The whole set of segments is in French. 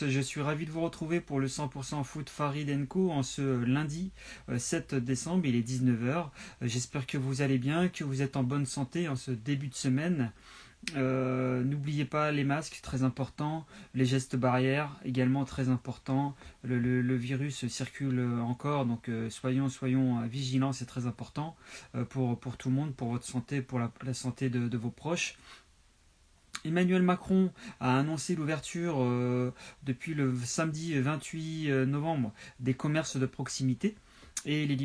Je suis ravi de vous retrouver pour le 100% foot Farid Co en ce lundi 7 décembre, il est 19 heures. J'espère que vous allez bien, que vous êtes en bonne santé en ce début de semaine. N'oubliez pas les masques, très important, les gestes barrières, également très important. Le virus circule encore, donc soyons vigilants, c'est très important pour tout le monde, pour votre santé, pour la santé de vos proches. Emmanuel Macron a annoncé l'ouverture depuis le samedi 28 novembre des commerces de proximité et les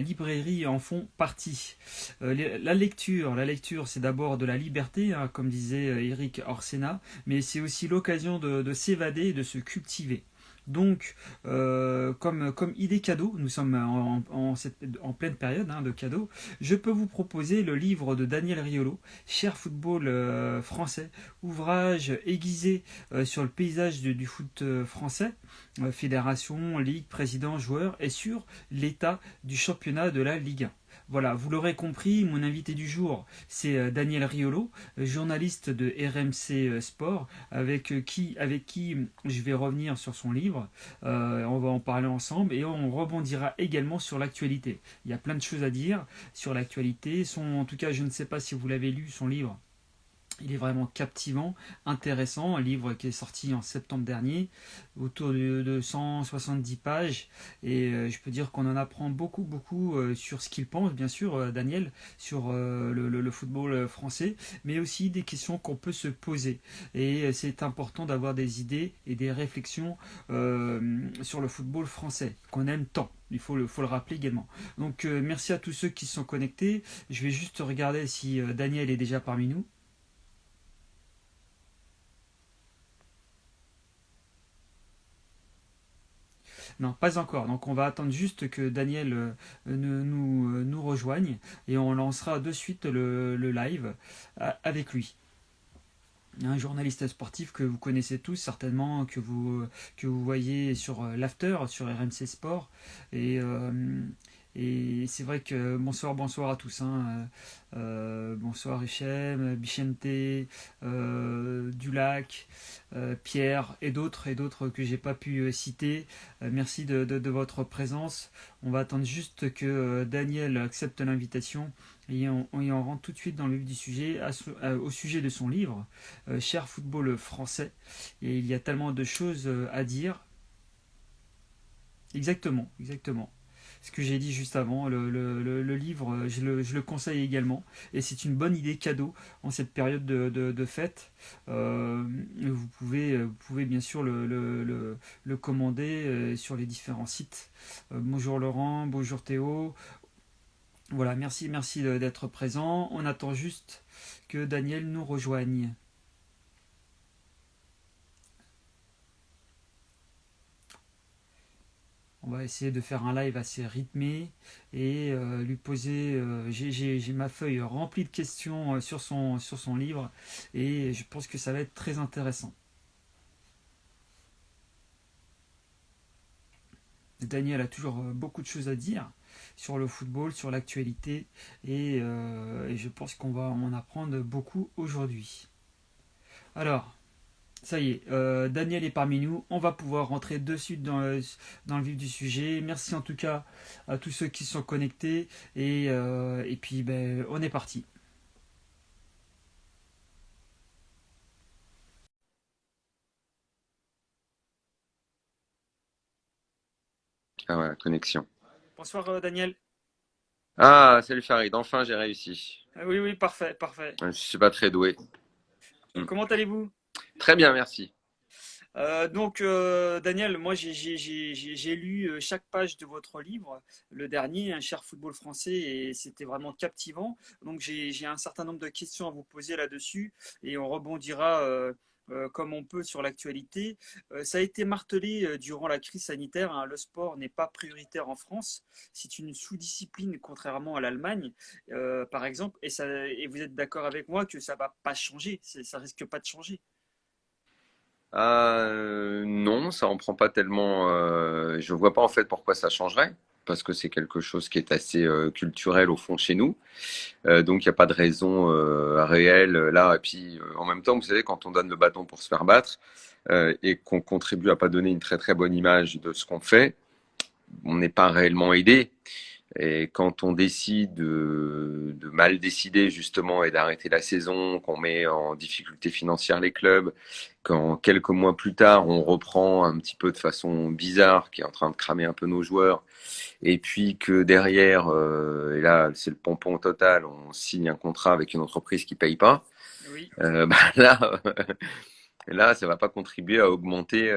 librairies en font partie. La lecture, c'est d'abord de la liberté, hein, comme disait Eric Orsena, mais c'est aussi l'occasion de s'évader et de se cultiver. Donc, comme idée cadeau, nous sommes en pleine période de cadeaux, je peux vous proposer le livre de Daniel Riolo, Cher football français, ouvrage aiguisé sur le paysage du foot français, fédération, ligue, président, joueur, et sur l'état du championnat de la Ligue 1. Voilà, vous l'aurez compris, mon invité du jour, c'est Daniel Riolo, journaliste de RMC Sport, avec qui je vais revenir sur son livre. On va en parler ensemble et on rebondira également sur l'actualité. Il y a plein de choses à dire sur l'actualité. En tout cas, je ne sais pas si vous l'avez lu, son livre. Il est vraiment captivant, intéressant, un livre qui est sorti en septembre dernier, autour de 170 pages, et je peux dire qu'on en apprend beaucoup, beaucoup sur ce qu'il pense, bien sûr, Daniel, sur le football français, mais aussi des questions qu'on peut se poser. Et c'est important d'avoir des idées et des réflexions sur le football français, qu'on aime tant. Il faut le rappeler également. Donc merci à tous ceux qui se sont connectés. Je vais juste regarder si Daniel est déjà parmi nous. Non, pas encore. Donc on va attendre juste que Daniel nous rejoigne et on lancera de suite le live avec lui. Un journaliste sportif que vous connaissez tous certainement, que vous voyez sur l'After, sur RMC Sport. Et, euh, et c'est vrai que bonsoir à tous. Bonsoir Hichem, Bichente, Dulac, Pierre et d'autres que j'ai pas pu citer. Merci de votre présence. On va attendre juste que Daniel accepte l'invitation et on rentre tout de suite dans le vif du sujet, au sujet de son livre, Cher football français. Et il y a tellement de choses à dire. Exactement, exactement. Ce que j'ai dit juste avant, le livre, je le conseille également. Et c'est une bonne idée cadeau en cette période de fête. Vous pouvez bien sûr le commander sur les différents sites. Bonjour Laurent, bonjour Théo. Voilà, merci d'être présent. On attend juste que Daniel nous rejoigne. On va essayer de faire un live assez rythmé et lui poser. J'ai ma feuille remplie de questions sur son livre et je pense que ça va être très intéressant. Daniel a toujours beaucoup de choses à dire sur le football, sur l'actualité et je pense qu'on va en apprendre beaucoup aujourd'hui. Alors, ça y est, Daniel est parmi nous. On va pouvoir rentrer de suite dans le vif du sujet. Merci en tout cas à tous ceux qui sont connectés. Et puis, ben, on est parti. Ah ouais, connexion. Bonsoir Daniel. Ah, salut Farid, enfin j'ai réussi. Oui, oui, parfait, parfait. Je suis pas très doué. Hmm. Comment allez-vous? Très bien, merci. Donc, Daniel, moi j'ai lu chaque page de votre livre, le dernier, Un cher football français, et c'était vraiment captivant. Donc, j'ai un certain nombre de questions à vous poser là-dessus, et on rebondira comme on peut sur l'actualité. Ça a été martelé durant la crise sanitaire, hein, le sport n'est pas prioritaire en France, c'est une sous-discipline contrairement à l'Allemagne, par exemple, et vous êtes d'accord avec moi que ça va pas changer, ça risque pas de changer. Non, ça en prend pas tellement. Je vois pas en fait pourquoi ça changerait. parce que c'est quelque chose qui est assez culturel au fond chez nous. Donc il n'y a pas de raison réelle là. Et puis en même temps, vous savez, quand on donne le bâton pour se faire battre et qu'on contribue à pas donner une très très bonne image de ce qu'on fait, on n'est pas réellement aidé. Et quand on décide de mal décider justement et d'arrêter la saison, qu'on met en difficulté financière les clubs, quand quelques mois plus tard on reprend un petit peu de façon bizarre, qui est en train de cramer un peu nos joueurs, et puis que derrière, et là c'est le pompon total, on signe un contrat avec une entreprise qui paye pas, Oui, bah là ça va pas contribuer à augmenter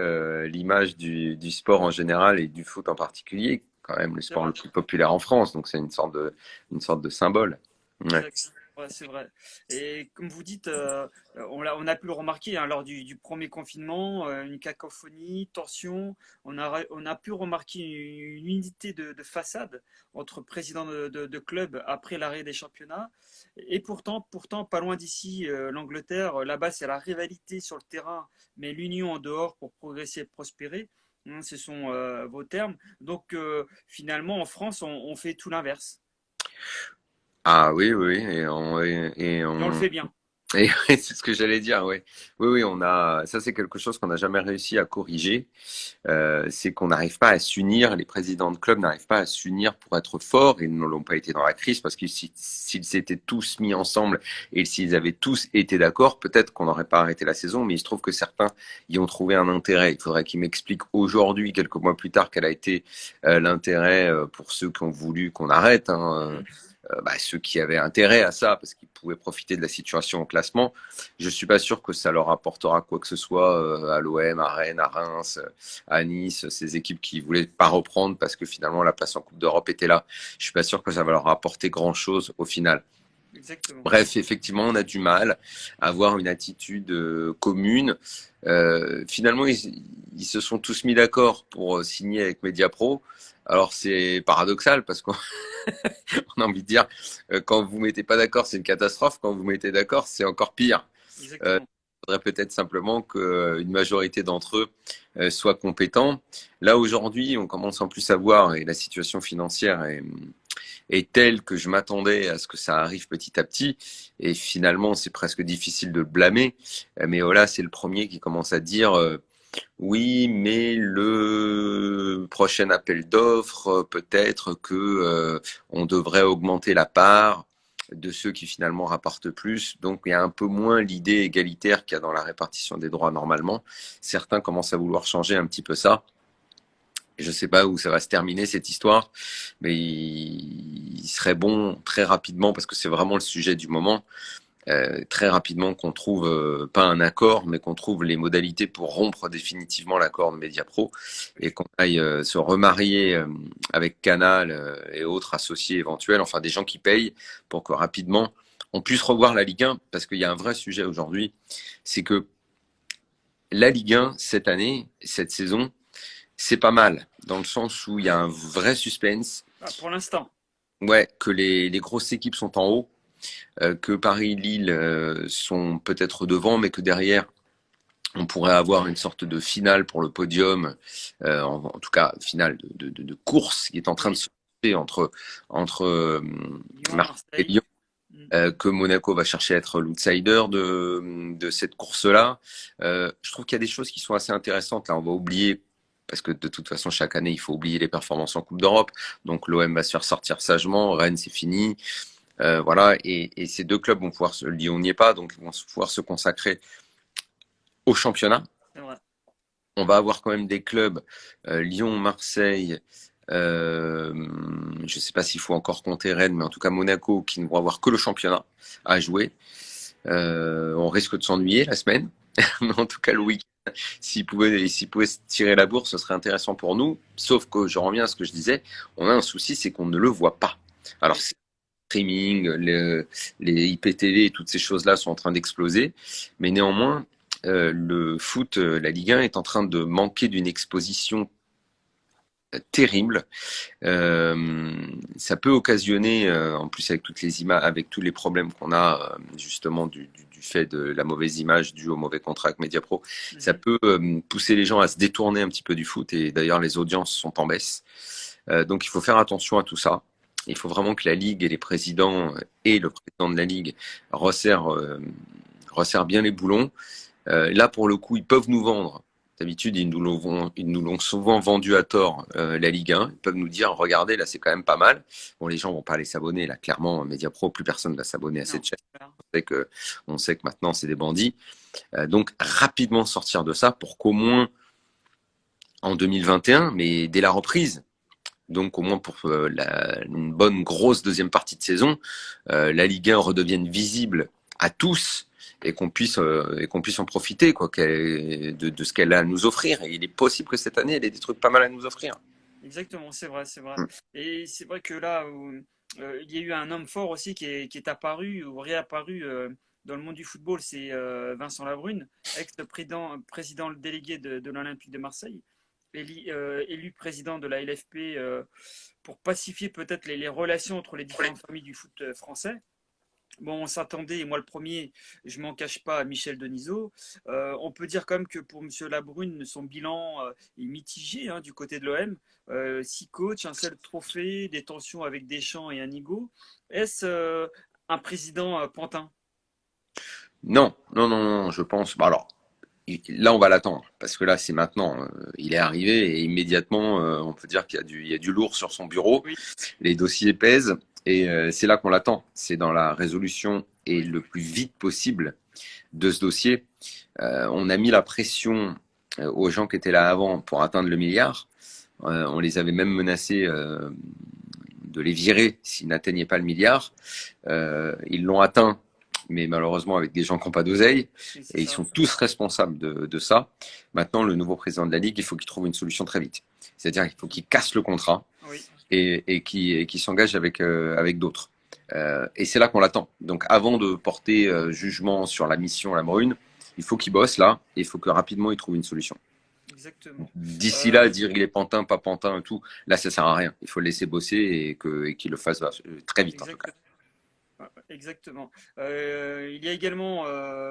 l'image du sport en général et du foot en particulier, quand même le c'est sport vrai. le plus populaire en France, donc c'est une sorte de symbole. Ouais. Exact. Ouais, c'est vrai. Et comme vous dites, on a pu le remarquer hein, lors du premier confinement, une cacophonie, tension. On a pu remarquer une unité de façade entre présidents de clubs après l'arrêt des championnats. Et pourtant, pas loin d'ici, l'Angleterre, là-bas, c'est la rivalité sur le terrain, mais l'union en dehors pour progresser et prospérer. Hein, ce sont vos termes. Donc, finalement, en France, on fait tout l'inverse. Ah oui, oui, oui, Et on le fait bien. et ouais, c'est ce que j'allais dire, oui. Oui, oui, ça c'est quelque chose qu'on n'a jamais réussi à corriger. C'est qu'on n'arrive pas à s'unir, les présidents de clubs n'arrivent pas à s'unir pour être forts, ils ne l'ont pas été dans la crise, parce que s'ils s'étaient tous mis ensemble et s'ils avaient tous été d'accord, peut-être qu'on n'aurait pas arrêté la saison, mais il se trouve que certains y ont trouvé un intérêt. Il faudrait qu'ils m'expliquent aujourd'hui, quelques mois plus tard, quel a été l'intérêt pour ceux qui ont voulu qu'on arrête, hein, Mhm. ceux qui avaient intérêt à ça, parce qu'ils pouvaient profiter de la situation au classement. Je suis pas sûr que ça leur apportera quoi que ce soit à l'OM, à Rennes, à Reims, à Nice, ces équipes qui voulaient pas reprendre parce que finalement la place en Coupe d'Europe était là. Je suis pas sûr que ça va leur apporter grand chose au final. Exactement. Bref, effectivement, on a du mal à avoir une attitude commune. Finalement, ils se sont tous mis d'accord pour signer avec Mediapro. Alors c'est paradoxal parce qu'on on a envie de dire, quand vous mettez pas d'accord, c'est une catastrophe. Quand vous mettez d'accord, c'est encore pire. Il Exactement. faudrait peut-être simplement qu'une majorité d'entre eux soient compétents. Là, aujourd'hui, on commence en plus à voir, et la situation financière est telle que je m'attendais à ce que ça arrive petit à petit. Et finalement, c'est presque difficile de le blâmer. Mais voilà, c'est le premier qui commence à dire oui, mais le prochain appel d'offres, peut-être que on devrait augmenter la part de ceux qui finalement rapportent plus. Donc il y a un peu moins l'idée égalitaire qu'il y a dans la répartition des droits normalement. Certains commencent à vouloir changer un petit peu ça. Je ne sais pas où ça va se terminer cette histoire, mais il serait bon très rapidement, parce que c'est vraiment le sujet du moment, très rapidement qu'on trouve pas un accord, mais qu'on trouve les modalités pour rompre définitivement l'accord de Mediapro et qu'on aille se remarier avec Canal et autres associés éventuels, enfin des gens qui payent, pour que rapidement on puisse revoir la Ligue 1, parce qu'il y a un vrai sujet aujourd'hui, c'est que la Ligue 1 cette année, cette saison, c'est pas mal, dans le sens où il y a un vrai suspense. Ah, pour l'instant. Ouais, que les grosses équipes sont en haut, que Paris, Lille sont peut-être devant, mais que derrière, on pourrait avoir une sorte de finale pour le podium, en tout cas finale de course qui est en train de Oui. se passer entre Lyon, Marseille et Marseille. Lyon, Mm. que Monaco va chercher à être l'outsider de cette course-là. Je trouve qu'il y a des choses qui sont assez intéressantes. Là, on va oublier, parce que de toute façon, chaque année, il faut oublier les performances en Coupe d'Europe. Donc l'OM va se faire sortir sagement. Rennes, c'est fini. Voilà. Et ces deux clubs vont pouvoir Lyon n'y est pas, donc ils vont pouvoir se consacrer au championnat. C'est vrai. On va avoir quand même des clubs, Lyon, Marseille, je ne sais pas s'il faut encore compter Rennes, mais en tout cas Monaco, qui ne vont avoir que le championnat à jouer. On risque de s'ennuyer la semaine, mais en tout cas le week-end, s'ils pouvaient se tirer la bourse, ce serait intéressant pour nous. Sauf que je reviens à ce que je disais, on a un souci, c'est qu'on ne le voit pas. Alors Oui. c'est streaming, les IPTV, toutes ces choses-là sont en train d'exploser, mais néanmoins, le foot, la Ligue 1 est en train de manquer d'une exposition terrible. Ça peut occasionner, en plus avec toutes les images, avec tous les problèmes qu'on a justement du fait de la mauvaise image due au mauvais contrat avec Mediapro, ça Mhm. peut pousser les gens à se détourner un petit peu du foot. Et d'ailleurs, les audiences sont en baisse. Donc il faut faire attention à tout ça. Il faut vraiment que la Ligue et les présidents et le président de la Ligue resserrent bien les boulons. Là, pour le coup, ils peuvent nous vendre. D'habitude, ils nous l'ont souvent vendu à tort, la Ligue 1. Ils peuvent nous dire, regardez, là, c'est quand même pas mal. Bon, les gens vont pas aller s'abonner. Là, clairement, Mediapro, plus personne va s'abonner à cette chaîne. On sait que maintenant, c'est des bandits. Donc, rapidement sortir de ça pour qu'au moins, en 2021, mais dès la reprise, donc au moins pour une bonne grosse deuxième partie de saison, la Ligue 1 redevienne visible à tous et qu'on puisse en profiter quoi, de ce qu'elle a à nous offrir. Et il est possible que cette année, elle ait des trucs pas mal à nous offrir. Exactement, c'est vrai, c'est vrai. Mm. Et c'est vrai que là, il y a eu un homme fort aussi qui est apparu ou réapparu dans le monde du football, c'est Vincent Labrune, président délégué de l'Olympique de Marseille, élu président de la LFP pour pacifier peut-être les relations entre les différentes familles du foot français. Bon, on s'attendait, et moi le premier, je m'en cache pas, à Michel Denisot. On peut dire quand même que pour Monsieur Labrune, son bilan est mitigé hein, du côté de l'OM. 6 coachs, un seul trophée, des tensions avec Deschamps et Anigo. Est-ce un président pantin? Non, non, non, non, je pense. Bah alors, là, on va l'attendre parce que là, c'est maintenant. Il est arrivé et immédiatement, on peut dire il y a du lourd sur son bureau. Oui, Les dossiers pèsent et c'est là qu'on l'attend. C'est dans la résolution et le plus vite possible de ce dossier. On a mis la pression aux gens qui étaient là avant pour atteindre le milliard. On les avait même menacés de les virer s'ils n'atteignaient pas le milliard. Ils l'ont atteint, mais malheureusement avec des gens qui n'ont pas d'oseille. oui, c'est Et ils ça. sont tous responsables de ça. Maintenant, le nouveau président de la Ligue, il faut qu'il trouve une solution très vite. C'est-à-dire qu'il faut qu'il casse le contrat Oui, et qu'il s'engage avec d'autres. Et c'est là qu'on l'attend. Donc avant de porter jugement sur la mission La Brune, il faut qu'il bosse là et il faut que rapidement il trouve une solution. exactement. D'ici là, dire il est pantin, pas pantin et tout, là ça sert à rien. Il faut le laisser bosser et qu'il le fasse très vite en tout cas. Exactement. Exactement. Il y a également,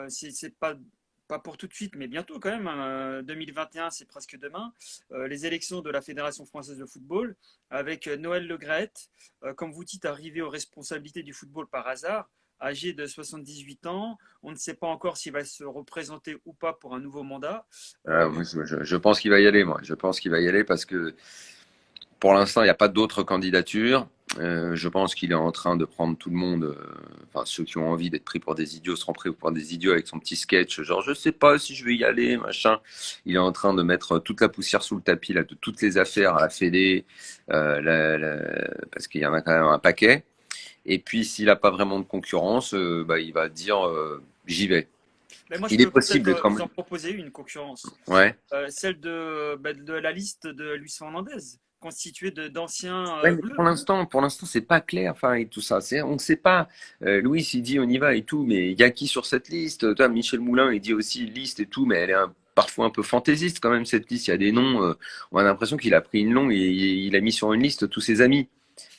c'est pas pour tout de suite, mais bientôt quand même, hein, 2021, c'est presque demain, les élections de la Fédération française de football, avec Noël Le Graët, comme vous dites, arrivé aux responsabilités du football par hasard, âgé de 78 ans. On ne sait pas encore s'il va se représenter ou pas pour un nouveau mandat. Moi, je pense qu'il va y aller, moi. Je pense qu'il va y aller parce que pour l'instant, il n'y a pas d'autres candidatures. Je pense qu'il est en train de prendre tout le monde, enfin ceux qui ont envie d'être pris pour des idiots seront pris pour des idiots avec son petit sketch, genre je sais pas si je vais y aller, machin. Il est en train de mettre toute la poussière sous le tapis là, de toutes les affaires à la Fédé, parce qu'il y en a quand même un paquet. Et puis s'il n'a pas vraiment de concurrence, bah, il va dire j'y vais. Mais moi, je Il est peux possible peut-être d'être vous comme en proposer une concurrence. ouais. Celle de la liste de Luis Fernandez, constituée d'anciens Ouais, mais bleus. pour l'instant, c'est pas clair, enfin, et tout ça. On ne sait pas. Louis, il dit on y va et tout, mais il y a qui sur cette liste? Toi, Michel Moulin, il dit aussi liste et tout, mais elle est parfois un peu fantaisiste quand même, cette liste. Il y a des noms, on a l'impression qu'il a pris une longue et il a mis sur une liste tous ses amis.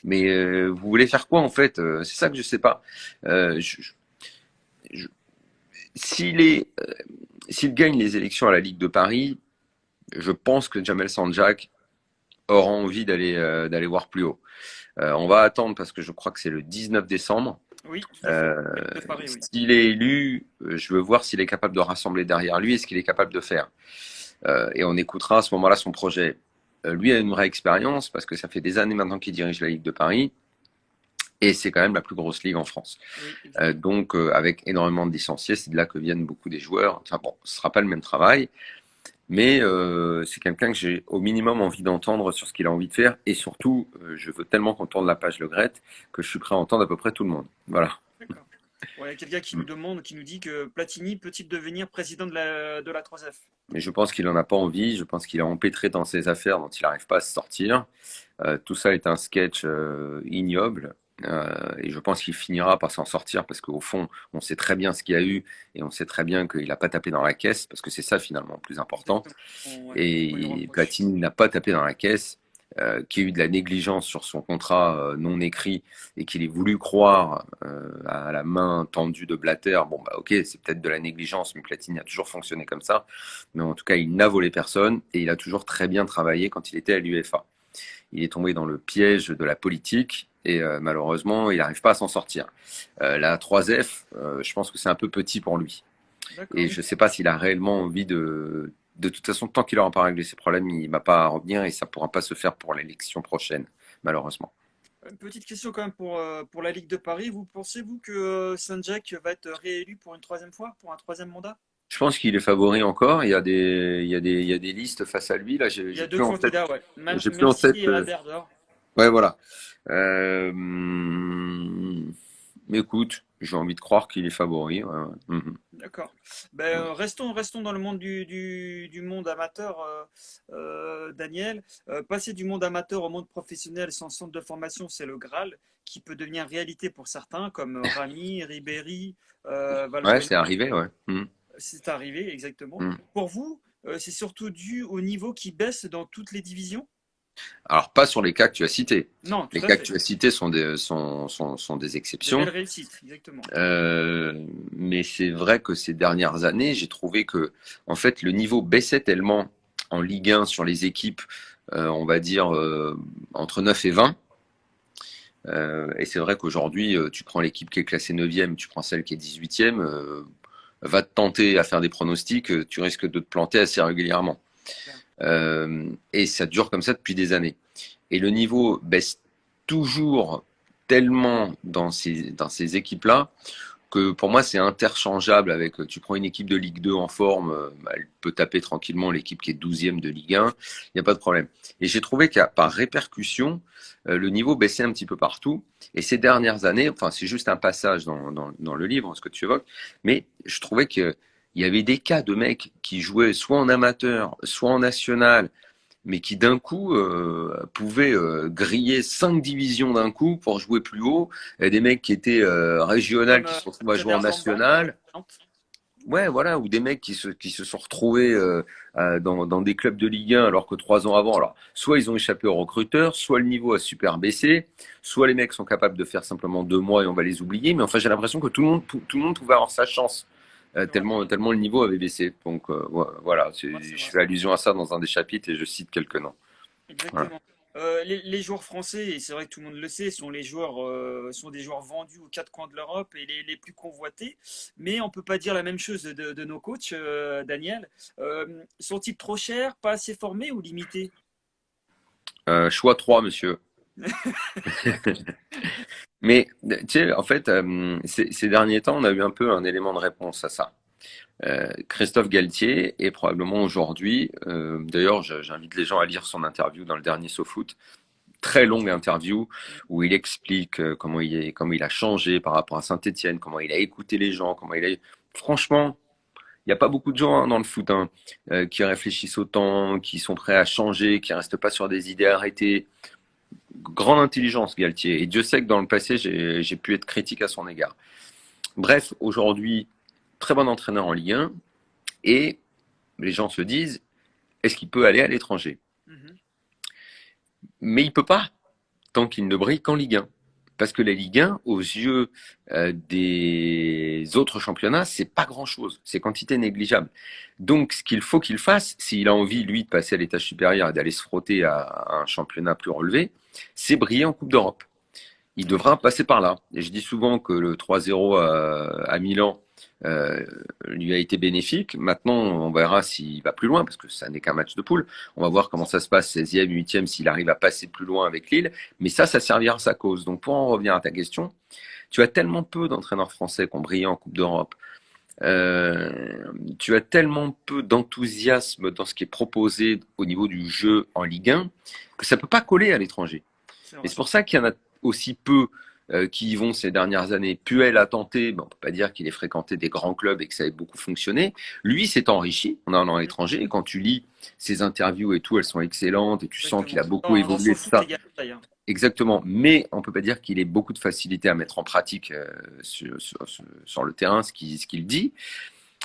Mais vous voulez faire quoi en fait? C'est ça que je sais pas. Euh, je- je- s'il est, s'il gagne les élections à la Ligue de Paris, je pense que Jamel Sanjak aura envie d'aller voir plus haut. On va attendre parce que je crois que c'est le 19 décembre. Oui, tout à fait. Euh, De Paris, oui. S'il est élu, je veux voir s'il est capable de rassembler derrière lui et ce qu'il est capable de faire. Et on écoutera à ce moment-là son projet. Lui a une vraie expérience parce que ça fait des années maintenant qu'il dirige la Ligue de Paris et c'est quand même la plus grosse ligue en France. Oui, exactement. Donc avec énormément de licenciés, c'est de là que viennent beaucoup des joueurs. Enfin bon, ce sera pas le même travail, mais c'est quelqu'un que j'ai au minimum envie d'entendre sur ce qu'il a envie de faire. Et surtout, je veux tellement qu'on tourne la page Le Gret que je suis prêt à entendre à peu près tout le monde. Voilà. D'accord. Ouais, il y a quelqu'un qui nous demande, qui nous dit que Platini peut-il devenir président de la 3F? Mais je pense qu'il n'en a pas envie. Je pense qu'il est empêtré dans ses affaires dont il n'arrive pas à se sortir. Tout ça est un sketch ignoble. Et je pense qu'il finira par s'en sortir parce qu'au fond, on sait très bien ce qu'il y a eu et on sait très bien qu'il n'a pas tapé dans la caisse parce que c'est ça finalement le plus important. Exactement. Ouais, on lui Et reproche. Platini n'a pas tapé dans la caisse, qu'il y a eu de la négligence sur son contrat non écrit et qu'il ait voulu croire à la main tendue de Blatter. Bon, bah ok, c'est peut-être de la négligence, mais Platini a toujours fonctionné comme ça. Mais en tout cas, il n'a volé personne et il a toujours très bien travaillé quand il était à l'UEFA. il est tombé dans le piège de la politique et malheureusement, il n'arrive pas à s'en sortir. La 3F, je pense que c'est un peu petit pour lui. D'accord. Et je ne sais pas s'il a réellement envie de… De toute façon, tant qu'il n'aura pas réglé ses problèmes, il ne va pas revenir et ça ne pourra pas se faire pour l'élection prochaine, malheureusement. Une petite question quand même pour la Ligue de Paris. Vous pensez-vous que Saint-Jacques va être réélu pour une troisième fois, pour un troisième mandat? Je pense qu'il est favori encore. Il y a des listes face à lui. Là, Il y a deux plus en tête. candidats, ouais. J'ai plus en Mercier tête. et Albert. Ouais, voilà. Mais écoute, j'ai envie de croire qu'il est favori. Ouais, ouais. Mhm. D'accord. Ben, restons dans le monde du monde amateur, Daniel. Passer du monde amateur au monde professionnel sans centre de formation, c'est le Graal qui peut devenir réalité pour certains, comme Rami, Ribéry, Ouais, Valbuena. c'est arrivé. Ouais. Mhm. C'est arrivé, exactement. Mhm. Pour vous, c'est surtout dû au niveau qui baisse dans toutes les divisions? Alors, pas sur les cas que tu as cités. Non, Les tout à cas que fait. tu as cités sont des De belles exceptions. réussites, exactement. Mais c'est vrai que ces dernières années, j'ai trouvé que, en fait, le niveau baissait tellement en Ligue 1 sur les équipes, on va dire, entre 9 et 20. Et c'est vrai qu'aujourd'hui, tu prends l'équipe qui est classée 9e, tu prends celle qui est 18e, va te tenter à faire des pronostics, tu risques de te planter assez régulièrement. Et ça dure comme ça depuis des années. Et le niveau baisse toujours tellement dans ces équipes-là que pour moi, c'est interchangeable avec, tu prends une équipe de Ligue 2 en forme, elle peut taper tranquillement l'équipe qui est 12e de Ligue 1, il n'y a pas de problème. Et j'ai trouvé qu'à par répercussion, le niveau baissait un petit peu partout. Et ces dernières années, enfin, c'est juste un passage dans le livre, ce que tu évoques, mais je trouvais qu'il y avait des cas de mecs qui jouaient soit en amateur, soit en national, mais qui d'un coup pouvaient griller 5 divisions d'un coup pour jouer plus haut. Il y a des mecs qui étaient régionales Comme qui se retrouvent à jouer en Kader Bamba, national. par exemple. Ouais, voilà, ou des mecs qui se sont retrouvés dans des clubs de Ligue 1 alors que 3 ans avant, alors soit ils ont échappé aux recruteurs, soit le niveau a super baissé, soit les mecs sont capables de faire simplement 2 mois et on va les oublier. Mais enfin, j'ai l'impression que tout le monde pouvait avoir sa chance. C'est vrai. Tellement le niveau avait baissé. Donc voilà, Ouais, c'est je vrai. fais allusion à ça dans un des chapitres et je cite quelques noms. Voilà. Exactement. Les joueurs français, et c'est vrai que tout le monde le sait, sont des joueurs vendus aux quatre coins de l'Europe et les plus convoités. Mais on peut pas dire la même chose de nos coachs, Daniel. Sont-ils trop chers, pas assez formés ou limités? Choix 3, monsieur. Mais tu sais, en fait, ces derniers temps, on a eu un peu un élément de réponse à ça. Christophe Galtier est probablement aujourd'hui, d'ailleurs, j'invite les gens à lire son interview dans le dernier SoFoot, très longue interview où il explique comment il a changé par rapport à Saint-Étienne, comment il a écouté les gens, comment il a. Franchement, il n'y a pas beaucoup de gens dans le foot qui réfléchissent autant, qui sont prêts à changer, qui restent pas sur des idées arrêtées. Grande intelligence, Galtier. Et Dieu sait que dans le passé, j'ai pu être critique à son égard. Bref, aujourd'hui, très bon entraîneur en Ligue 1. Et les gens se disent, est-ce qu'il peut aller à l'étranger? Mhm. Mais il peut pas, tant qu'il ne brille qu'en Ligue 1. Parce que la Ligue 1, aux yeux des autres championnats, c'est pas grand-chose. C'est quantité négligeable. Donc, ce qu'il faut qu'il fasse, s'il a envie, lui, de passer à l'étage supérieur et d'aller se frotter à un championnat plus relevé, c'est briller en Coupe d'Europe. Il Ouais. devra passer par là. Et je dis souvent que le 3-0 à Milan lui a été bénéfique. Maintenant, on verra s'il va plus loin, parce que ça n'est qu'un match de poule. On va voir comment ça se passe, 16e, 8e, s'il arrive à passer plus loin avec Lille. Mais ça servira à sa cause. Donc, pour en revenir à ta question, tu as tellement peu d'entraîneurs français qui ont brillé en Coupe d'Europe. Tu as tellement peu d'enthousiasme dans ce qui est proposé au niveau du jeu en Ligue 1 que ça peut pas coller à l'étranger. C'est Et vrai. c'est pour ça qu'il y en a aussi peu qui y vont ces dernières années. Puel a tenté, bon, on peut pas dire qu'il ait fréquenté des grands clubs et que ça ait beaucoup fonctionné. Lui s'est enrichi en allant à Mhm. l'étranger. Quand tu lis ses interviews et tout, elles sont excellentes et tu sens qu'il Exactement. a beaucoup Dans évolué, son tout foot ça. également, d'ailleurs. Exactement. Mais on peut pas dire qu'il ait beaucoup de facilité à mettre en pratique sur le terrain ce qu'il dit.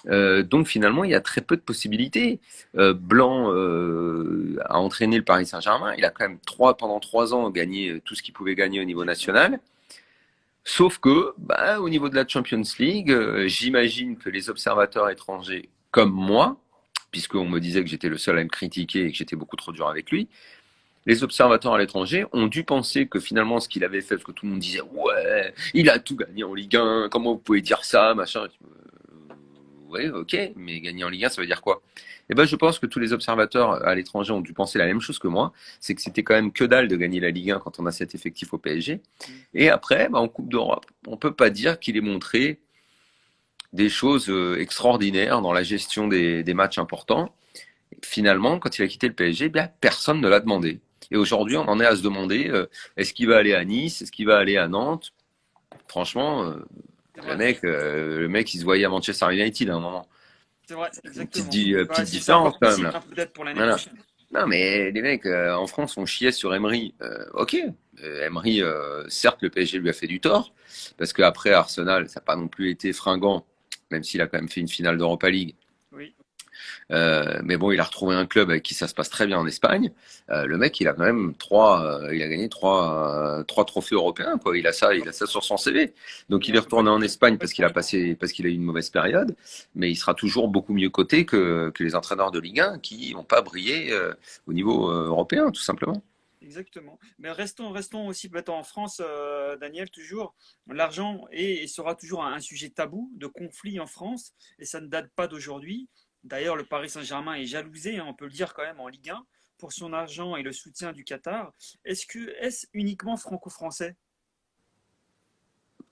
Donc finalement, il y a très peu de possibilités. Blanc a entraîné le Paris Saint-Germain. Il a quand même pendant 3 ans gagné tout ce qu'il pouvait gagner au niveau Exactement. national. Sauf que, bah, au niveau de la Champions League, j'imagine que les observateurs étrangers, comme moi, puisqu'on me disait que j'étais le seul à me critiquer et que j'étais beaucoup trop dur avec lui, les observateurs à l'étranger ont dû penser que finalement ce qu'il avait fait, parce que tout le monde disait ouais, il a tout gagné en Ligue 1, comment vous pouvez dire ça, machin. Ouais, ok, mais gagner en Ligue 1, ça veut dire quoi? Eh ben, je pense que tous les observateurs à l'étranger ont dû penser la même chose que moi, c'est que c'était quand même que dalle de gagner la Ligue 1 quand on a cet effectif au PSG. Et après, bah, en Coupe d'Europe, on peut pas dire qu'il ait montré des choses extraordinaires dans la gestion des matchs importants. Finalement, quand il a quitté le PSG, bien, personne ne l'a demandé. Et aujourd'hui, on en est à se demander est-ce qu'il va aller à Nice, est-ce qu'il va aller à Nantes. Franchement, C'est le vrai, mec, il se voyait à Manchester United à un moment. c'est vrai, Une exactement. Bah, petite c'est différence encore quand même possible, là. hein, peut-être pour l'année Voilà. prochaine. Non, mais les mecs en France, on chiait sur Emery. Ok, Emery, certes, le PSG lui a fait du tort parce qu'après Arsenal, ça n'a pas non plus été fringant, même s'il a quand même fait une finale d'Europa League. Oui, Mais bon, il a retrouvé un club avec qui ça se passe très bien en Espagne. Le mec, il a quand même il a gagné trois trophées européens, quoi. Il a ça sur son CV. Donc, et il est on peut pas, retourné en Espagne pas être parce qu'il a eu une mauvaise période, mais il sera toujours beaucoup mieux coté que les entraîneurs de Ligue 1 qui n'ont pas brillé au niveau européen, tout simplement. exactement. Mais restons aussi peut-être en France, Daniel, toujours. L'argent est et sera toujours un sujet tabou de conflit en France, et ça ne date pas d'aujourd'hui. D'ailleurs, le Paris Saint-Germain est jalousé, hein, on peut le dire quand même, en Ligue 1, pour son argent et le soutien du Qatar. Est-ce uniquement franco-français?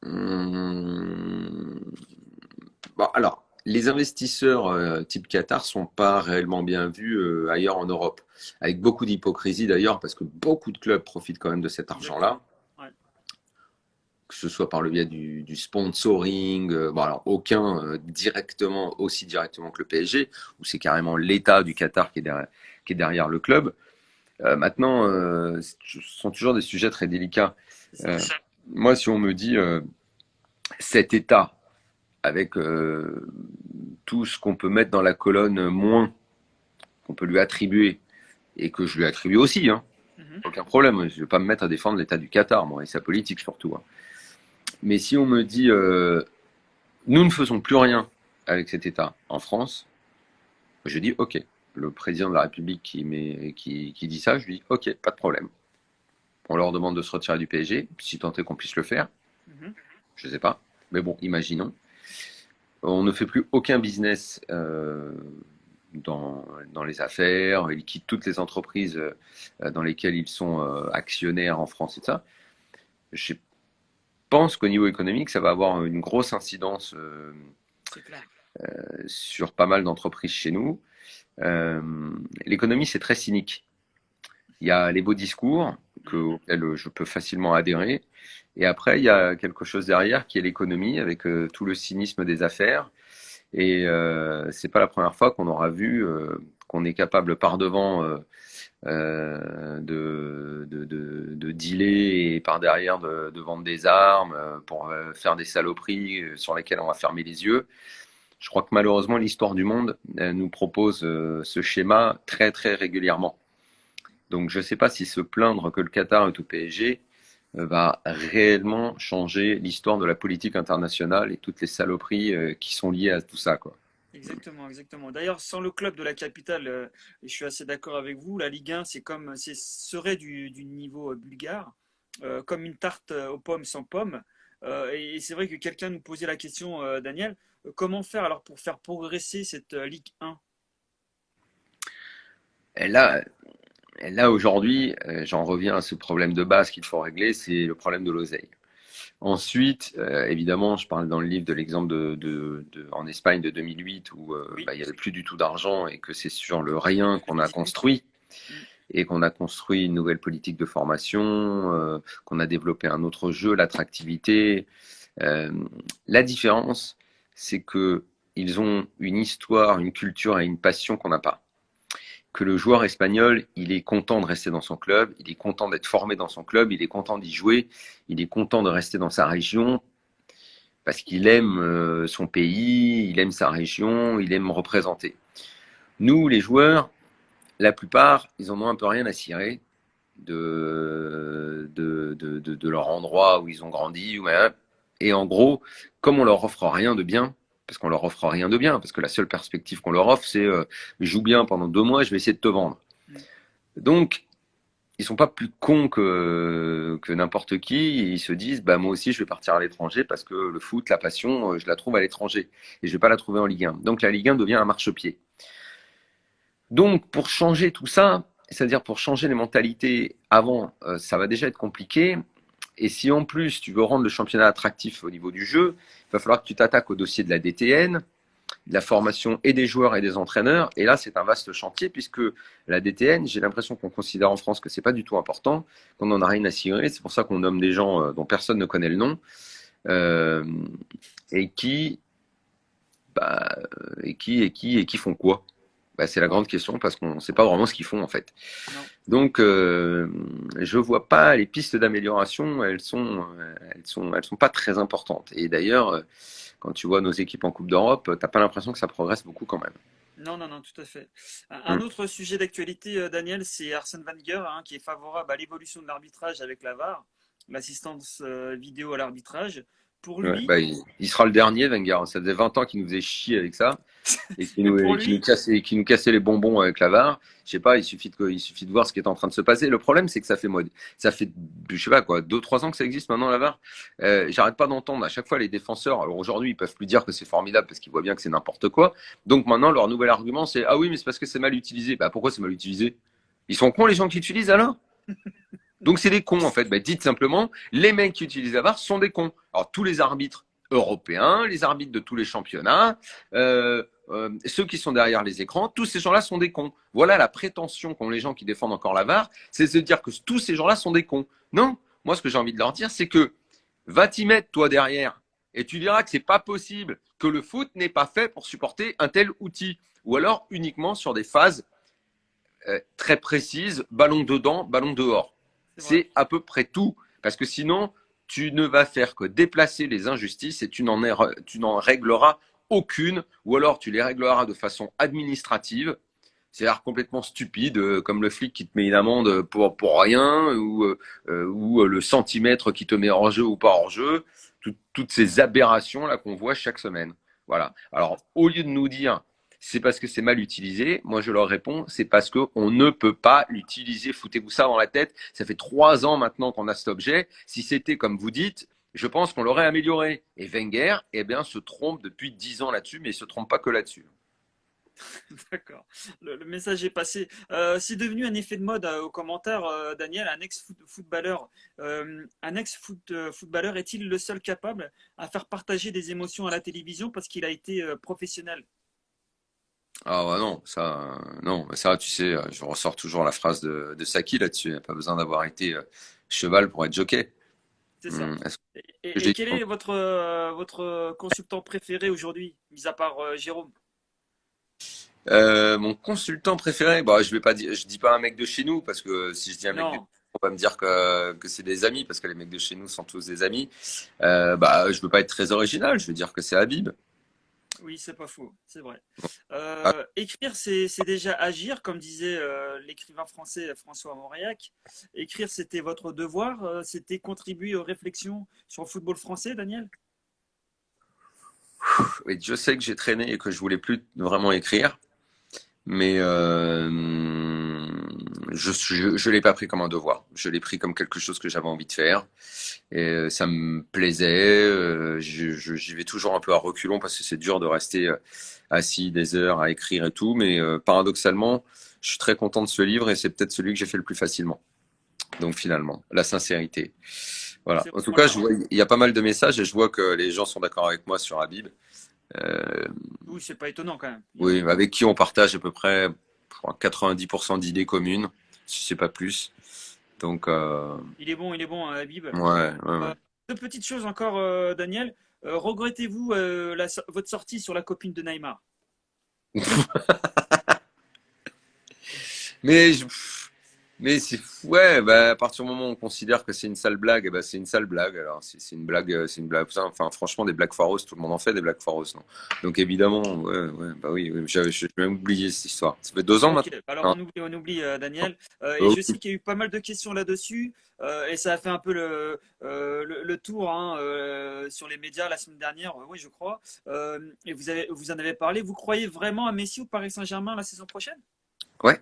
Hum, Bon, alors, les investisseurs type Qatar sont pas réellement bien vus ailleurs en Europe, avec beaucoup d'hypocrisie d'ailleurs, parce que beaucoup de clubs profitent quand même de cet argent-là, Exactement. Ouais. que ce soit par le biais du sponsoring, bon alors aucun directement, aussi directement que le PSG, où c'est carrément l'État du Qatar qui est derrière le club. Maintenant, ce sont toujours des sujets très délicats. C'est ça. Euh, Moi, si on me dit cet État avec tout ce qu'on peut mettre dans la colonne moins qu'on peut lui attribuer et que je lui attribue aussi, hein. Mhm. Aucun problème. Je ne vais pas me mettre à défendre l'État du Qatar, moi, et sa politique surtout, hein. Mais si on me dit nous ne faisons plus rien avec cet État en France, je dis ok. Le président de la République qui dit ça, je lui dis ok, pas de problème. On leur demande de se retirer du PSG, si tant est qu'on puisse le faire. Mhm. Je ne sais pas. Mais bon, imaginons. On ne fait plus aucun business dans les affaires, ils quittent toutes les entreprises dans lesquelles ils sont actionnaires en France et ça. Je pense qu'au niveau économique, ça va avoir une grosse incidence C'est clair. sur pas mal d'entreprises chez nous. Euh, L'économie, c'est très cynique. Il y a les beaux discours Mhm. auxquels je peux facilement adhérer. Et après, il y a quelque chose derrière qui est l'économie, avec tout le cynisme des affaires. Et c'est pas la première fois qu'on aura vu qu'on est capable par devant de dealer et par derrière de vendre des armes pour faire des saloperies sur lesquelles on va fermer les yeux. Je crois que malheureusement l'histoire du monde nous propose ce schéma très très régulièrement. Donc je ne sais pas si se plaindre que le Qatar est au PSG va réellement changer l'histoire de la politique internationale et toutes les saloperies qui sont liées à tout ça, quoi. Exactement, exactement. D'ailleurs, sans le club de la capitale, et je suis assez d'accord avec vous, la Ligue 1, serait du niveau bulgare, comme une tarte aux pommes sans pommes. Et c'est vrai que quelqu'un nous posait la question, Daniel, comment faire alors pour faire progresser cette Ligue 1? Et là aujourd'hui, j'en reviens à ce problème de base qu'il faut régler, c'est le problème de l'oseille. Ensuite, évidemment, je parle dans le livre de l'exemple en Espagne de 2008 où Oui, bah, il n'y avait plus du tout d'argent et que c'est sur le rien qu'on a construit mm, et qu'on a construit une nouvelle politique de formation, qu'on a développé un autre jeu, l'attractivité. Euh, la différence, c'est que ils ont une histoire, une culture et une passion qu'on n'a pas. Que le joueur espagnol, il est content de rester dans son club, il est content d'être formé dans son club, il est content d'y jouer, il est content de rester dans sa région parce qu'il aime son pays, il aime sa région, il aime représenter. Nous, les joueurs, la plupart, ils en ont un peu rien à cirer de leur endroit où ils ont grandi. Ouais. Et en gros, comme on leur offre rien de bien, parce qu'on leur offre rien de bien, parce que la seule perspective qu'on leur offre, c'est joue bien pendant 2 mois, je vais essayer de te vendre. mm, Donc, ils sont pas plus cons que n'importe qui. Ils se disent, bah moi aussi je vais partir à l'étranger parce que le foot, la passion, je la trouve à l'étranger et je vais pas la trouver en Ligue 1. Donc la Ligue 1 devient un marchepied. Donc pour changer tout ça, c'est-à-dire pour changer les mentalités avant, ça va déjà être compliqué. Et si en plus tu veux rendre le championnat attractif au niveau du jeu, il va falloir que tu t'attaques au dossier de la DTN, de la formation et des joueurs et des entraîneurs. Et là, c'est un vaste chantier puisque la DTN, j'ai l'impression qu'on considère en France que c'est pas du tout important, qu'on n'en a rien à cirer. C'est pour ça qu'on nomme des gens dont personne ne connaît le nom euh, et qui, bah, et qui font quoi? Bah, c'est la grande question parce qu'on ne sait pas vraiment ce qu'ils font en fait. Non. Donc, je vois pas les pistes d'amélioration. Elles sont pas très importantes. Et d'ailleurs, quand tu vois nos équipes en Coupe d'Europe, t'as pas l'impression que ça progresse beaucoup quand même. Non, non, non, tout à fait. Un Mm. autre sujet d'actualité, Daniel, c'est Arsène Wenger, hein, qui est favorable à l'évolution de l'arbitrage avec la VAR, l'assistance vidéo à l'arbitrage. Pour Ouais, lui, bah, il sera le dernier, Wenger. Ça faisait 20 ans qu'il nous faisait chier avec ça et et pour lui, qui nous cassait les bonbons avec la VAR. Je sais pas, il suffit de voir ce qui est en train de se passer. Le problème, c'est que ça fait, je sais pas quoi, 2, 3 ans que ça existe maintenant la VAR. J'arrête pas d'entendre à chaque fois les défenseurs. Alors aujourd'hui, ils peuvent plus dire que c'est formidable parce qu'ils voient bien que c'est n'importe quoi. Donc maintenant, leur nouvel argument, c'est ah oui, mais c'est parce que c'est mal utilisé. Bah pourquoi c'est mal utilisé? Ils sont cons les gens qui utilisent alors? Donc c'est des cons en fait. Bah, dites simplement, les mecs qui utilisent la VAR sont des cons. Alors tous les arbitres européens, les arbitres de tous les championnats, ceux qui sont derrière les écrans, tous ces gens-là sont des cons. Voilà la prétention qu'ont les gens qui défendent encore la VAR, c'est de se dire que tous ces gens-là sont des cons. Non, moi ce que j'ai envie de leur dire, c'est que va t'y mettre toi derrière et tu diras que c'est pas possible, que le foot n'est pas fait pour supporter un tel outil, ou alors uniquement sur des phases très précises, ballon dedans, ballon dehors. c'est vrai. C'est à peu près tout. Parce que sinon, tu ne vas faire que déplacer les injustices et tu n'en régleras aucune, ou alors tu les régleras de façon administrative, c'est-à-dire complètement stupide, comme le flic qui te met une amende pour rien, ou le centimètre qui te met hors jeu ou pas hors jeu, toutes ces aberrations là qu'on voit chaque semaine. Voilà. Alors, au lieu de nous dire c'est parce que c'est mal utilisé, moi je leur réponds c'est parce qu'on ne peut pas l'utiliser. Foutez-vous ça dans la tête. Ça fait 3 ans maintenant qu'on a cet objet. Si c'était comme vous dites, je pense qu'on l'aurait amélioré. Et Wenger, eh bien, se trompe depuis 10 ans là-dessus, mais il se trompe pas que là-dessus. D'accord. Le message est passé. C'est devenu un effet de mode aux commentaires, Daniel, un ex-footballeur. Un ex-footballeur est-il le seul capable à faire partager des émotions à la télévision parce qu'il a été professionnel? Ah ouais, non, ça, tu sais, je ressors toujours la phrase de Saki là-dessus. Il n'y a pas besoin d'avoir été cheval pour être jockey. C'est ça. Est-ce Et, que et j'ai quel est votre consultant préféré aujourd'hui, mis à part Jérôme? Mon consultant préféré, bah, je vais pas dire, je dis pas un mec de chez nous parce que si je dis un mec de chez Non. nous, on va me dire que c'est des amis parce que les mecs de chez nous sont tous des amis. Bah, je veux pas être très original, je veux dire que c'est Habib. Oui, c'est pas faux, c'est vrai. Ah, Écrire, c'est déjà agir, comme disait l'écrivain français François Mauriac. Écrire, c'était votre devoir, c'était contribuer aux réflexions sur le football français, Daniel? et Dieu sait que j'ai traîné et que je voulais plus vraiment écrire. Mais je l'ai pas pris comme un devoir. Je l'ai pris comme quelque chose que j'avais envie de faire. Et ça me plaisait. J'y vais toujours un peu à reculons parce que c'est dur de rester assis des heures à écrire et tout. Mais paradoxalement, je suis très content de ce livre et c'est peut-être celui que j'ai fait le plus facilement. Donc finalement, la sincérité. Voilà. C'est En tout cas, je voilà. vois, il y a pas mal de messages et je vois que les gens sont d'accord avec moi sur Habib. Euh, Oui, c'est pas étonnant quand même. oui, avec qui on partage à peu près je crois, 90% d'idées communes, si c'est pas plus. Donc, Il est bon, Habib. ouais, ouais, ouais. Deux petites choses encore, Daniel. Regrettez-vous votre sortie sur la copine de Neymar? Mais, mais c'est ouais, bah, à partir du moment où on considère que c'est une sale blague, eh ben, c'est une sale blague. Alors, c'est une blague, c'est une blague. Enfin, franchement, des blagues foireuses, tout le monde en fait des blagues foireuses, non? Donc, évidemment, ouais, ouais, bah oui, oui, j'ai même oublié cette histoire. Ça fait 2 ans Ok, maintenant. alors Hein. on oublie Daniel. Et Oh, je sais qu'il y a eu pas mal de questions là-dessus. Et ça a fait un peu le tour, hein, sur les médias la semaine dernière, oui, je crois. Et vous en avez parlé. Vous croyez vraiment à Messi au Paris Saint-Germain la saison prochaine? ouais,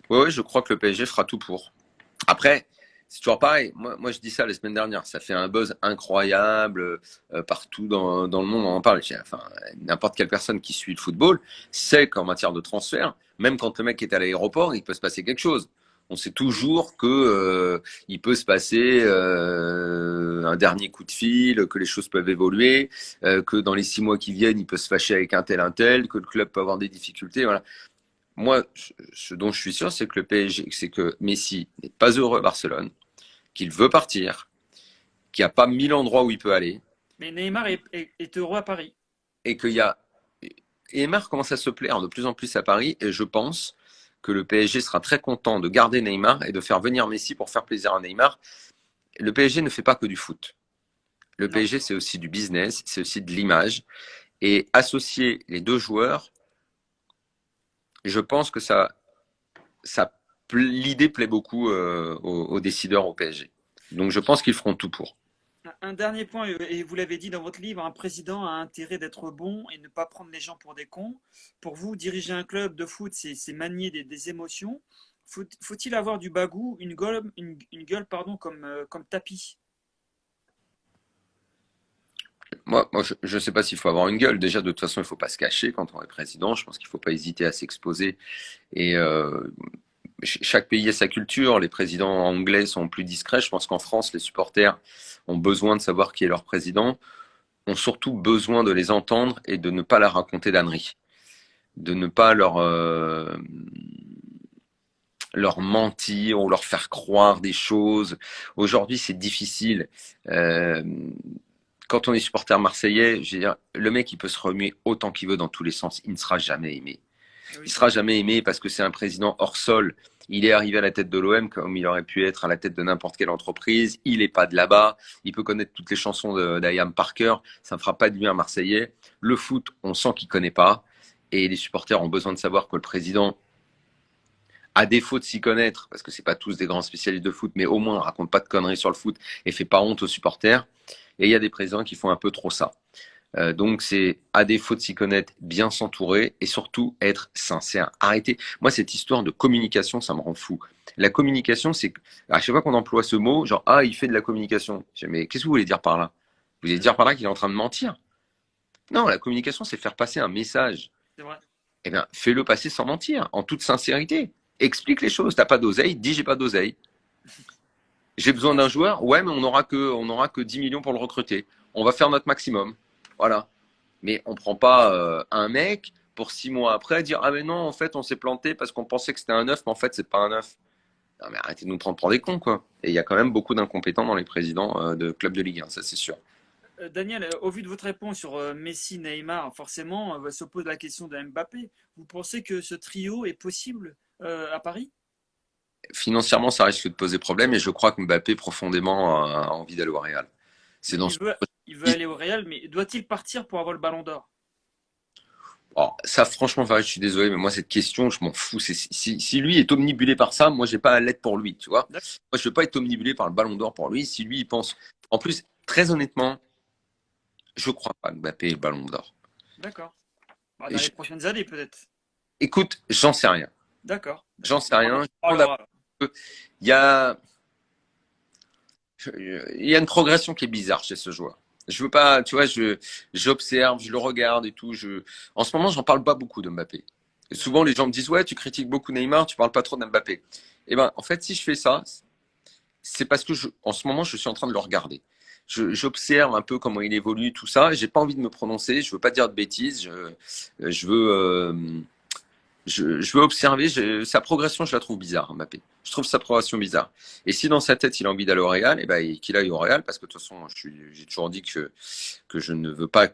Ouais, ouais, je crois que le PSG fera tout pour. Après, c'est toujours pareil. Moi, je dis ça la semaine dernière. Ça fait un buzz incroyable partout dans le monde. On en parle. Enfin, n'importe quelle personne qui suit le football sait qu'en matière de transfert, même quand le mec est à l'aéroport, il peut se passer quelque chose. On sait toujours que il peut se passer un dernier coup de fil, que les choses peuvent évoluer, que dans les 6 mois qui viennent, il peut se fâcher avec un tel, que le club peut avoir des difficultés. Voilà. Moi, ce dont je suis sûr, c'est que le PSG, c'est que Messi n'est pas heureux à Barcelone, qu'il veut partir, qu'il n'y a pas 1000 endroits où il peut aller, Mais Neymar est heureux à Paris. et qu'il y a. Et Neymar commence à se plaire de plus en plus à Paris, et je pense que le PSG sera très content de garder Neymar et de faire venir Messi pour faire plaisir à Neymar. Le PSG ne fait pas que du foot. Le Non. PSG, c'est aussi du business, c'est aussi de l'image. Et associer les deux joueurs, je pense que l'idée plaît beaucoup aux décideurs au PSG. Donc je pense qu'ils feront tout pour. Un dernier point, et vous l'avez dit dans votre livre, un président a intérêt d'être bon et ne pas prendre les gens pour des cons. Pour vous, diriger un club de foot, c'est manier des émotions. Faut-il avoir du bagou, une gueule pardon, comme tapis? Moi je ne sais pas s'il faut avoir une gueule. Déjà, de toute façon, il ne faut pas se cacher quand on est président. Je pense qu'il ne faut pas hésiter à s'exposer. Et chaque pays a sa culture. Les présidents anglais sont plus discrets. Je pense qu'en France, les supporters ont besoin de savoir qui est leur président, ont surtout besoin de les entendre et de ne pas leur raconter d'âneries, de ne pas leur mentir ou leur faire croire des choses. Aujourd'hui, c'est difficile. Euh, Quand on est supporter marseillais, je veux dire, le mec, il peut se remuer autant qu'il veut dans tous les sens. Il ne sera jamais aimé. Il Oui, c'est sera vrai. jamais aimé parce que c'est un président hors sol. Il est arrivé à la tête de l'OM comme il aurait pu être à la tête de n'importe quelle entreprise. Il n'est pas de là-bas. Il peut connaître toutes les chansons d'Ayam Parker. Ça ne fera pas de lui un Marseillais. Le foot, on sent qu'il ne connaît pas. Et les supporters ont besoin de savoir que le président, à défaut de s'y connaître, parce que c'est pas tous des grands spécialistes de foot, mais au moins raconte pas de conneries sur le foot et fait pas honte aux supporters. Et il y a des présidents qui font un peu trop ça. Donc c'est à défaut de s'y connaître, bien s'entourer et surtout être sincère. Arrêtez. Moi cette histoire de communication, ça me rend fou. La communication, c'est à chaque fois qu'on emploie ce mot, genre ah il fait de la communication. Je dis, mais qu'est-ce que vous voulez dire par là? Vous voulez dire par là qu'il est en train de mentir? Non, la communication, c'est faire passer un message. C'est vrai. Eh bien, fais-le passer sans mentir, en toute sincérité. Explique les choses. T'as pas d'oseille, dis j'ai pas d'oseille. J'ai besoin d'un joueur, ouais, mais on aura que 10 millions pour le recruter. On va faire notre maximum. Voilà. Mais on prend pas un mec pour 6 mois après dire ah mais non en fait on s'est planté parce qu'on pensait que c'était un neuf mais en fait c'est pas un neuf. Non mais arrêtez de nous prendre pour des cons quoi. Et il y a quand même beaucoup d'incompétents dans les présidents de clubs de Ligue 1, ça c'est sûr. Daniel, au vu de votre réponse sur Messi, Neymar, forcément, se pose la question de Mbappé. Vous pensez que ce trio est possible à Paris? Financièrement ça risque de poser problème et je crois que Mbappé profondément a envie d'aller au Real. C'est Mais dans son... il veut aller au Real, mais doit-il partir pour avoir le Ballon d'Or? Alors, ça, franchement, Farid, je suis désolé, mais moi, cette question, je m'en fous. Si lui est omnibulé par ça, moi, j'ai pas à l'être pour lui, tu vois. D'ac- Moi, je veux pas être omnibulé par le ballon d'or pour lui. Si lui, il pense. En plus, très honnêtement, je crois pas que Mbappé ait le ballon d'or. D'accord. Bah, Et dans les prochaines années, peut-être. écoute, j'en sais rien. D'accord, J'en d'accord. sais Bon, on en rien. parlera. Il y a, il y a une progression qui est bizarre chez ce joueur. Je veux pas, tu vois, j'observe, je le regarde et tout. En ce moment, j'en parle pas beaucoup de Mbappé. Et Ouais. souvent, les gens me disent, ouais, tu critiques beaucoup Neymar, tu parles pas trop d'Mbappé. Eh ben, en fait, si je fais ça, c'est parce que en ce moment, je suis en train de le regarder. J'observe un peu comment il évolue, tout ça. J'ai pas envie de me prononcer. Je veux pas dire de bêtises. Je veux, je veux observer. Sa progression, je la trouve bizarre, Mbappé. Je trouve sa progression bizarre. Et si dans sa tête, il a envie d'aller au Real, eh ben, qu'il aille au Real, parce que de toute façon, j'ai toujours dit que je ne veux pas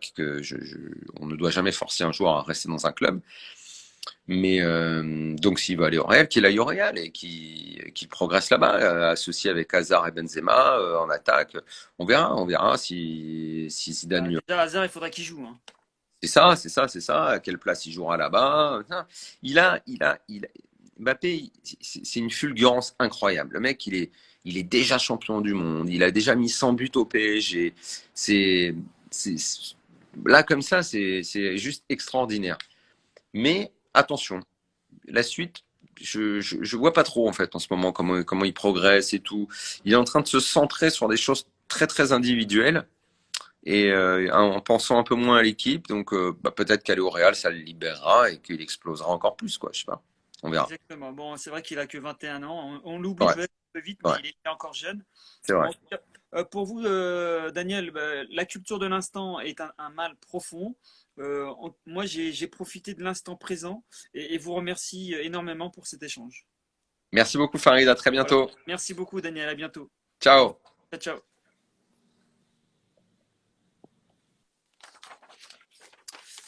on ne doit jamais forcer un joueur à rester dans un club. Mais donc s'il veut aller au Real, qu'il aille au Real et qu'il progresse là-bas, associé avec Hazard et Benzema en attaque. On verra si Zidane Bah, lui. déjà, Hazard, il faudra qu'il joue, hein. C'est ça. À quelle place il jouera là-bas. Mbappé, c'est une fulgurance incroyable. Le mec, il est déjà champion du monde. Il a déjà mis 100 buts au PSG. C'est, c'est, là comme ça, c'est juste extraordinaire. Mais attention, la suite, je vois pas trop en fait en ce moment comment il progresse et tout. Il est en train de se centrer sur des choses très très individuelles et en pensant un peu moins à l'équipe. Donc peut-être qu'aller au Real, ça le libérera et qu'il explosera encore plus, quoi. Je sais pas. On verra. Exactement. Bon, c'est vrai qu'il a que 21 ans. On l'oublie Ouais, peut-être un peu vite, mais ouais, il est encore jeune. c'est Bon, vrai. en tout cas, pour vous, Daniel, la culture de l'instant est un mal profond. Moi, j'ai profité de l'instant présent et vous remercie énormément pour cet échange. Merci beaucoup, Farid. À très Voilà. bientôt. Merci beaucoup, Daniel. À bientôt. Ciao. Ciao, ciao.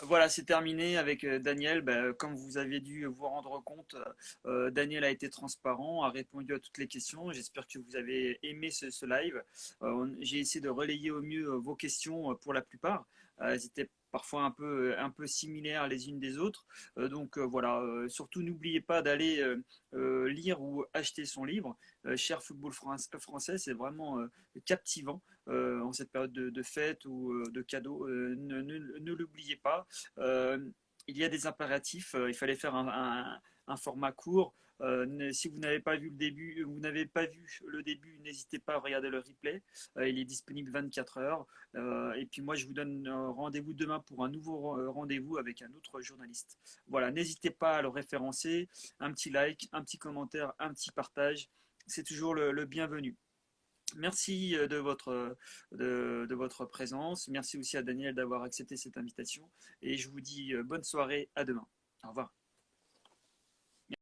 Voilà, c'est terminé avec Daniel. Comme vous avez dû vous rendre compte, Daniel a été transparent, a répondu à toutes les questions. J'espère que vous avez aimé ce live. J'ai essayé de relayer au mieux vos questions pour la plupart. Elles étaient parfois un peu similaires les unes des autres. Voilà, surtout n'oubliez pas d'aller lire ou acheter son livre. Cher football français, c'est vraiment captivant en cette période de fête ou de cadeaux. Ne l'oubliez pas. Euh, il y a des impératifs. Il fallait faire un format court. Si vous n'avez pas vu le début, vous n'avez pas vu le début, n'hésitez pas à regarder le replay. Il est disponible 24 heures. Et puis moi, je vous donne rendez-vous demain pour un nouveau rendez-vous avec un autre journaliste. Voilà, n'hésitez pas à le référencer. Un petit like, un petit commentaire, un petit partage. C'est toujours le bienvenu. Merci de votre présence. Merci aussi à Daniel d'avoir accepté cette invitation. Et je vous dis bonne soirée. À demain. Au revoir.